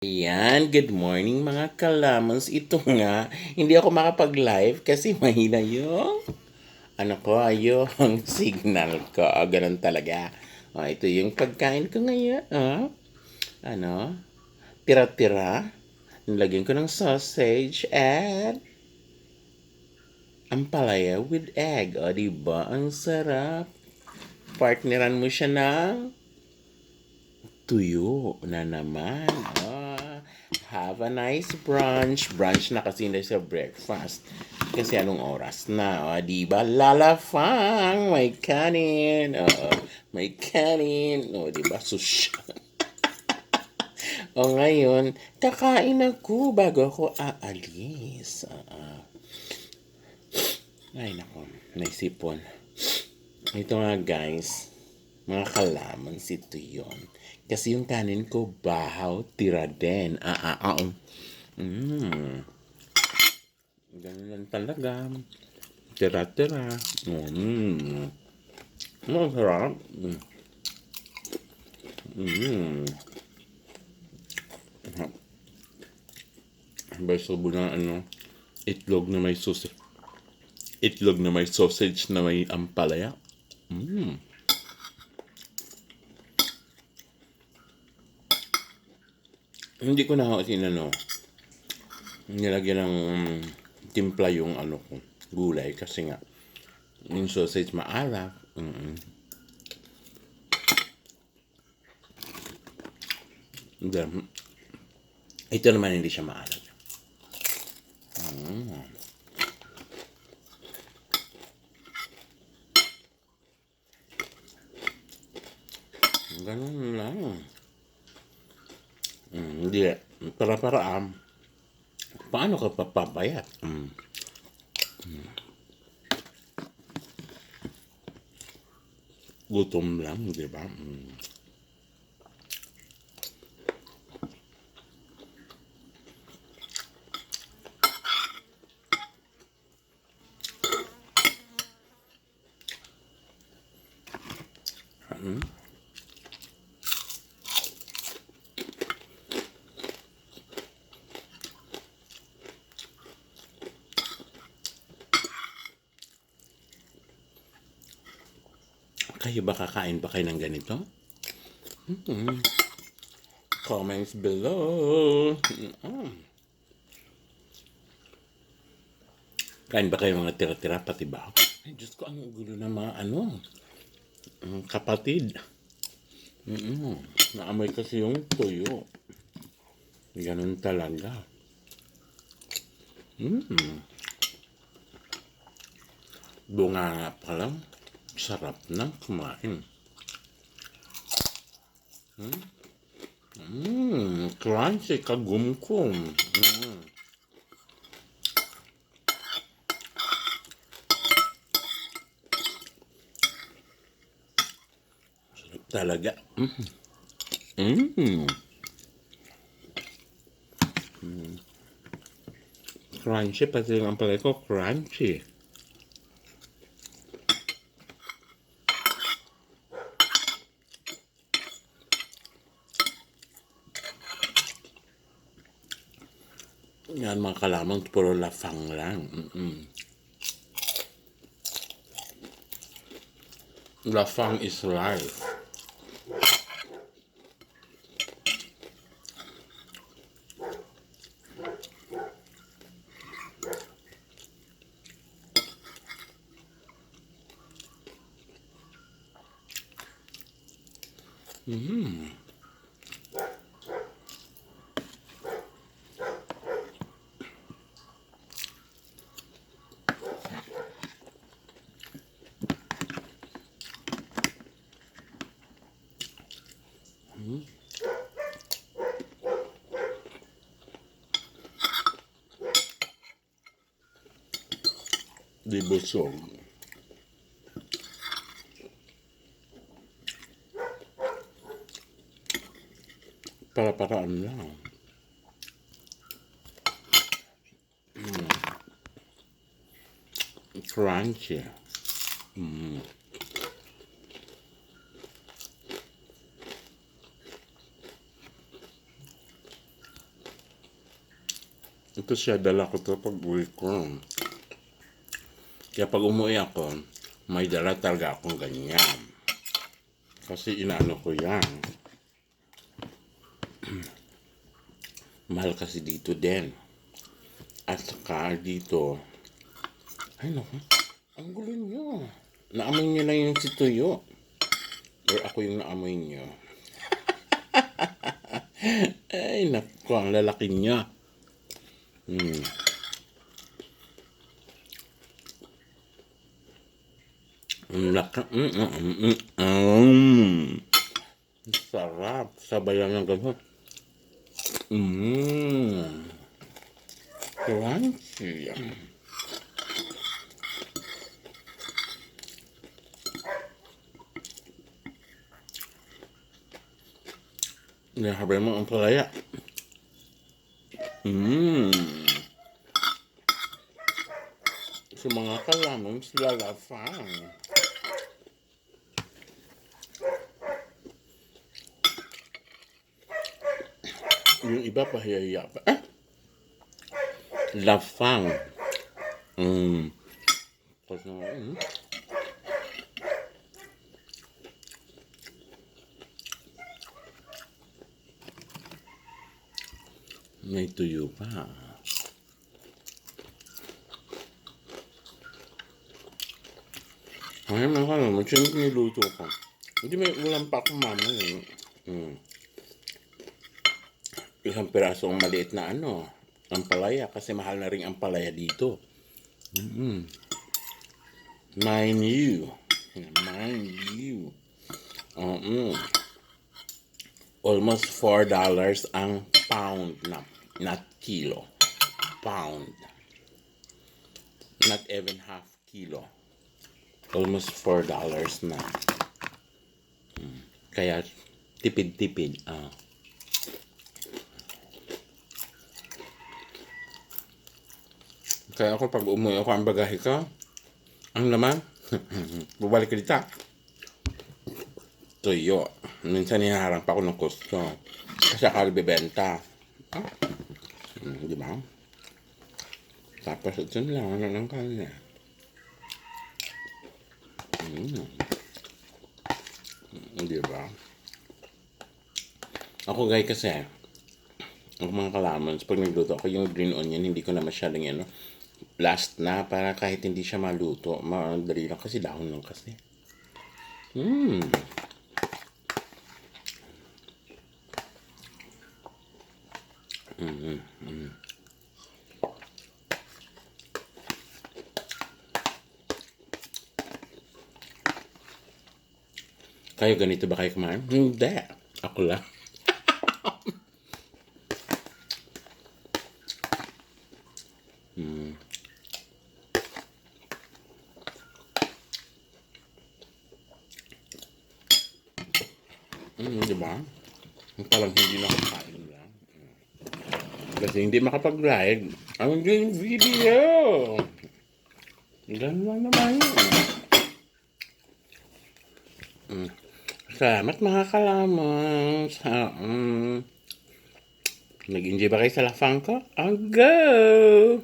Ayan, good morning mga kalamans. Ito nga, hindi ako makapag-live kasi mahina yung yung signal ko. Ganun talaga. Ito yung pagkain ko ngayon. Ano, tira-tira. Nilagyan ko ng sausage at ampalaya with egg. Diba? Ang sarap. Partneran mo siya ng tuyo na naman. Have a nice brunch. Brunch na kasi hindi sa breakfast. Kasi anong oras na? Diba? Lalafang! May kanin. May kanin. Diba? Sush. Ngayon, kakain ako bago ako aalis. Ay, nako. May sipon. Ito nga, guys. Mga kalamans, ito yun. Kasi yung kanin ko, bahaw, tira din. Ganun lang talaga. Tira-tira. Masarap. Vegetable na itlog na may sausage. Itlog na may sausage na may ampalaya. Hindi ko na nilagyan ng timpla yung ko, gulay kasi nga yung sausage maalat. Then, ito naman hindi siya maalat. Ganun lang. Hindi. Para-paraan. Paano ka papapayat? Gutom lang, di ba? Kayo ba kakain ba kayo ng ganito? Comments below. Kain ba kayo mga tira-tira pati ba? Ay, Diyos ko, ang gulo na mga kapatid. Naamoy kasi yung tuyo. Ganun talaga. Bunga nga pa lang. Sarap ng kumain. Crunchy, kagumkum. Sarap talaga. Crunchy, pati yung ampalay ko, crunchy. Yan mga kalamang, puro lafang lang. Lafang is life. Di busog. Para-paraan lang. Crunchy. Ito siya, dala ko to pag uwi ko. Kaya pag umuwi ako, may dala talaga akong ganyan. Kasi inaano ko yan. Mahal kasi dito din. At saka dito, ay naku, ang gulo nyo. Naamoy nyo lang yung si Tuyo. Or ako yung naamoy nyo. Ay naku, ang lalaki niya. Ang laki. Sarap. Sabayan ng gano'n. Crunchy. Nahabay mo ang palaya. Sa mga kalamang lalafang. Yung iba pahiya pa. Lafang. Kasi may tuyo pa. Ay, mga naman, siyempre niluto ko. Hindi may ulam pa akong mama eh. Isang pirasong maliit na ampalaya kasi mahal na rin ang palaya dito. Mind you. Mind you. Almost $4 ang pound na, not kilo. Pound. Not even half kilo. Almost $4 na. Kaya tipid-tipid. Kaya ako pag umuwi ako ang bagahe ko, ang laman, bubalik dito. Tuyo. Minsan hinaharang pa ako ng gusto. Kasi akala bibenta. Di ba? Tapos ito lang, ano lang kanya. Di ba? Ako guys kasi, ang mga kalamans, pag nagluto ako yung green onion, hindi ko na masyadong last na para kahit hindi siya maluto, madali lang kasi dahon lang kasi. Kayo ganito ba kayo kumain? Hindi. Ako lang. Diba? Parang hindi nakakain lang. Kasi hindi makapag-live ang video. Ganun lang naman yun. Salamat mga kalamang. Nag-enjoy ba kayo sa lafang ko? I'll go!